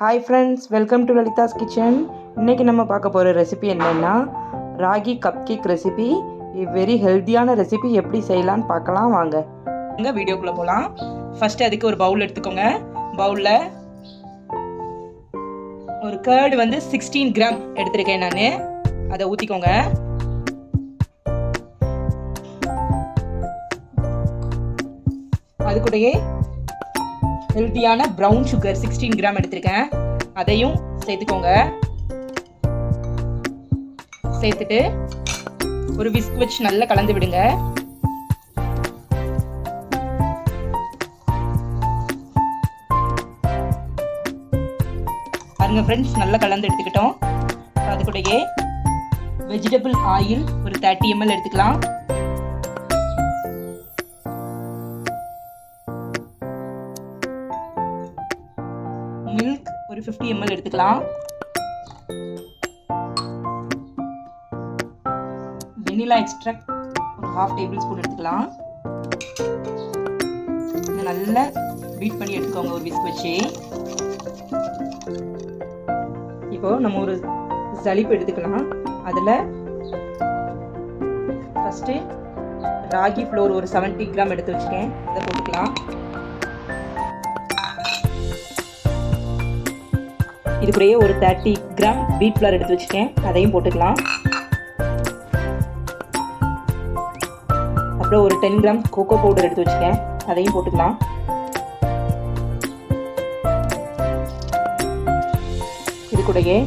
Hi friends, welcome to Lalitha's kitchen. இன்றைக்கி நம்ம பார்க்க போகிற ரெசிபி என்னென்னா ragi cup cake recipe. Very ஹெல்த்தியான ரெசிபி. எப்படி செய்யலான்னு பார்க்கலாம் வாங்க. வீடியோக்குள்ளே போகலாம். ஃபஸ்ட்டு அதுக்கு ஒரு பவுல் எடுத்துக்கோங்க. பவுலில் ஒரு கர்டு 16 கிராம் எடுத்துருக்கேன் நான். அதை ஊற்றிக்கோங்க. அது கூடயே ஹெல்த்தியான ப்ரௌன் சுகர் 16 கிராம் எடுத்திருக்கேன். அதையும் சேர்த்துக்கோங்க. சேர்த்துட்டு ஒரு விஸ்க் வச்சு நல்லா கலந்து விடுங்க. பாருங்க ஃப்ரெண்ட்ஸ், நல்லா கலந்து எடுத்துக்கிட்டோம். அது கூடயே வெஜிடபிள் ஆயில் ஒரு 30 ml எடுத்துக்கலாம். மில்க் ஒரு 50 ml எடுத்துக்கலாம். வெனிலா எக்ஸ்ட்ராக்ட் ஒரு 1/2 டேபிள் ஸ்பூன் எடுத்துக்கலாம். நல்லா பீட் பண்ணி எடுத்துக்கோங்க ஒரு விஸ்க் வச்சு. இப்போ நம்ம ஒரு ஜலிப்பு எடுத்துக்கலாம். அதில் ஃபஸ்ட்டு ராகி ஃப்ளோர் ஒரு 70 கிராம் எடுத்து வச்சுக்கேன். அதை போட்டுக்கலாம். இது கூடயே ஒரு 30 கிராம் வீட் ஃப்ளவர் எடுத்து வச்சுக்கேன். அதையும் போட்டுக்கலாம். அப்புறம் ஒரு 10 கிராம் கோகோ பவுடர் எடுத்து வச்சுக்கேன். அதையும் போட்டுக்கலாம். இது கூடயே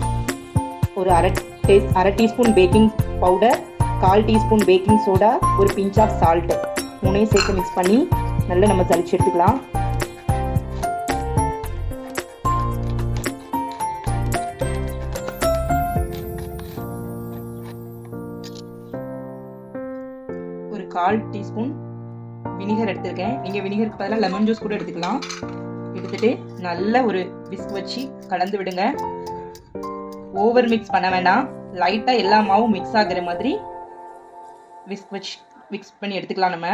ஒரு அரை teaspoon baking powder, 1/4 teaspoon baking soda, ஒரு பிஞ்ச் ஆஃப் சால்ட், 3 சேர்த்து மிக்ஸ் பண்ணி நல்லா நம்ம ஜலிச்சு எடுத்துக்கலாம். ஒரு 1/4 டீஸ்பூன் வினிகர் எடுத்துருக்கேன். நீங்கள் வினிகருக்கு பதிலாக லெமன் ஜூஸ் கூட எடுத்துக்கலாம். எடுத்துட்டு நல்ல ஒரு விஸ்க் வச்சு கலந்து விடுங்க. ஓவர் மிக்ஸ் பண்ண வேண்டாம். லைட்டாக எல்லா மாவும் மிக்ஸ் ஆகிற மாதிரி விஸ்க் வச்சு மிக்ஸ் பண்ணி எடுத்துக்கலாம். நம்ம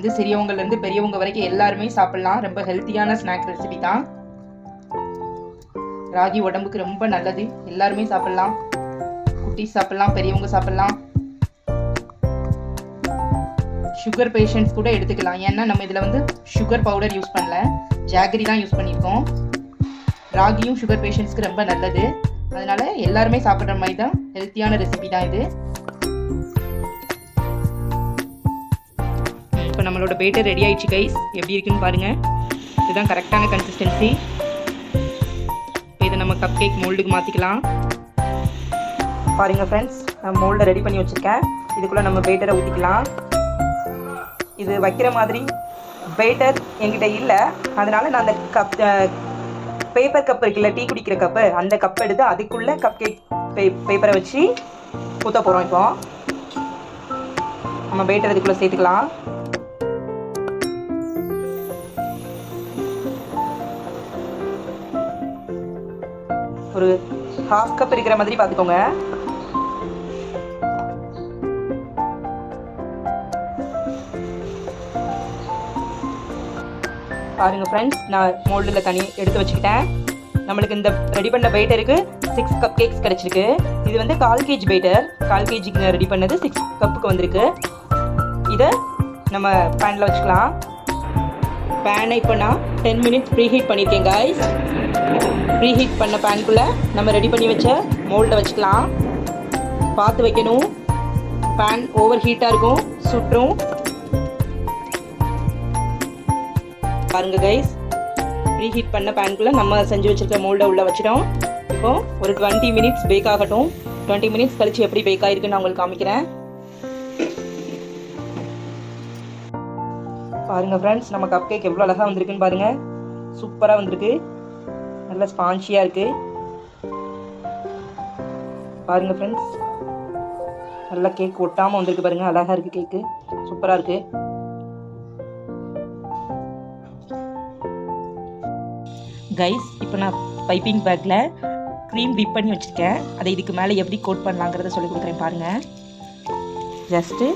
இது சிறியவங்கலேருந்து பெரியவங்க வரைக்கும் எல்லாருமே சாப்பிடலாம். ரொம்ப ஹெல்த்தியான ஸ்நாக் ரெசிபி தான். ராகி உடம்புக்கு ரொம்ப நல்லது. எல்லாருமே சாப்பிடலாம். குட்டீஸ் சாப்பிடலாம், பெரியவங்க சாப்பிடலாம். சுகர் பேஷண்ட்ஸ் கூட எடுத்துக்கலாம். ஏன்னா நம்ம இதில் சுகர் பவுடர் யூஸ் பண்ணல, ஜாகரி தான் யூஸ் பண்ணியிருக்கோம். ராகியும் சுகர் பேஷண்ட்ஸ்க்கு ரொம்ப நல்லது. அதனால எல்லாருமே சாப்பிட்ற மாதிரி தான் ஹெல்த்தியான ரெசிபி தான் இது. இப்போ நம்மளோட பேட்டர் ரெடி ஆயிடுச்சு கைஸ். எப்படி இருக்குன்னு பாருங்க. இதுதான் கரெக்டான கன்சிஸ்டன்சி. இதை நம்ம கப் கேக் மோல்டுக்கு மாற்றிக்கலாம். பாருங்க ஃப்ரெண்ட்ஸ், நான் மோல்டை ரெடி பண்ணி வச்சுருக்கேன். இதுக்குள்ளே நம்ம பேட்டரை ஊற்றிக்கலாம். இது வைக்கிற மாதிரி பேட்டர் என்கிட்ட இல்லை. அதனால் நான் அந்த பேப்பர் கப் இருக்குல்ல, டீ குடிக்கிற கப்பு, அந்த கப் எடுத்து அதுக்குள்ளே கப் கேக் பேப்பரை வச்சு ஊற்ற போகிறோம். இப்போ நம்ம பேட்டர் இதுக்குள்ளே சேர்த்துக்கலாம். ஒரு 1/2 கப் இருக்கிற மாதிரி பார்த்துக்கோங்க. பாருங்க ஃப்ரெண்ட்ஸ், நான் மோல்டில் தனி எடுத்து வச்சுக்கிட்டேன். நம்மளுக்கு இந்த ரெடி பண்ண பேட்டருக்கு 6 கப் கேக்ஸ் கிடச்சிருக்கு. இது 1/4 kg பேட்டர். 1/4 kgக்கு ரெடி பண்ணது 6 கப்புக்கு வந்திருக்கு. இதை நம்ம பேனில் வச்சுக்கலாம். பேனை இப்போ நான் 10 மினிட்ஸ் ப்ரீஹீட் பண்ணியிருக்கேன் காய்ஸ். ப்ரீஹீட் பண்ண பேனுக்குள்ளே நம்ம ரெடி பண்ணி வச்ச மோல்டை வச்சுக்கலாம். பார்த்து வைக்கணும். பேன் ஓவர் ஹீட்டாக இருக்கும், சுற்றும். பாருங்க கைஸ், ப்ரீஹீட் பண்ண பேனுக்குள்ளே நம்ம செஞ்சு வச்சுருக்க மோல்டை உள்ளே வச்சிட்டோம். இப்போது ஒரு 20 மினிட்ஸ் பேக் ஆகட்டும். 20 மினிட்ஸ் கழிச்சு எப்படி பேக் ஆகிருக்குன்னு நான் உங்களுக்கு காமிக்கிறேன். பாருங்கள் ஃப்ரெண்ட்ஸ், நம்ம கப் கேக் எவ்வளோ அழகாக வந்திருக்குன்னு பாருங்கள். சூப்பராக வந்திருக்கு. நல்ல ஸ்பான்ச்சியாக இருக்குது. பாருங்கள் ஃப்ரெண்ட்ஸ், நல்லா கேக் ஒட்டாமல் வந்திருக்கு பாருங்கள். அழகாக இருக்குது கேக்கு, சூப்பராக இருக்குது. கைஸ், இப்போ நான் பைப்பிங் பேக்கில் க்ரீம் டிப் பண்ணி வச்சுருக்கேன். அதை இதுக்கு மேலே எப்படி கோட் பண்ணலாங்கிறத சொல்லி கொடுக்குறேன் பாருங்கள். ஜஸ்ட்டு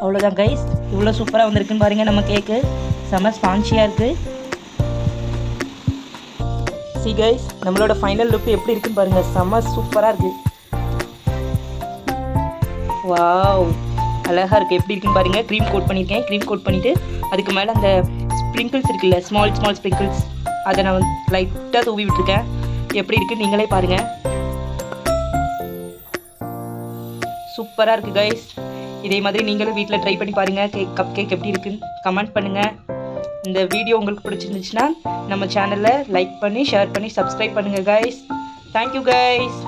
அவ்வளோதான் கைஸ், இவ்வளோ சூப்பராக வந்திருக்குன்னு பாருங்கள். நம்ம கேக்கு செம்ம ஸ்பான்ச்சியாக இருக்குது. சி கைஸ், நம்மளோட ஃபைனல் லுக் எப்படி இருக்குன்னு பாருங்கள். செம்ம சூப்பராக இருக்குது. வாவ், அழகாக இருக்குது. எப்படி இருக்குன்னு பாருங்கள். க்ரீம் கோட் பண்ணியிருக்கேன். க்ரீம் கோட் பண்ணிவிட்டு அதுக்கு மேலே அந்த ஸ்ப்ரிங்கிள்ஸ் இருக்குல்ல, ஸ்மால் ஸ்ப்ரிங்கிள்ஸ், அதை நான் லைட்டாக தூவி விட்டுருக்கேன். எப்படி இருக்குன்னு நீங்களே பாருங்கள். சூப்பராக இருக்குது கைஸ். இதே மாதிரி நீங்களும் வீட்டில் ட்ரை பண்ணி பாருங்கள். கப் கேக் எப்படி இருக்குன்னு கமெண்ட் பண்ணுங்கள். இந்த வீடியோ உங்களுக்கு பிடிச்சிருந்துச்சுன்னா நம்ம சேனலை லைக் பண்ணி ஷேர் பண்ணி சப்ஸ்கிரைப் பண்ணுங்கள் கைஸ். Thank you guys.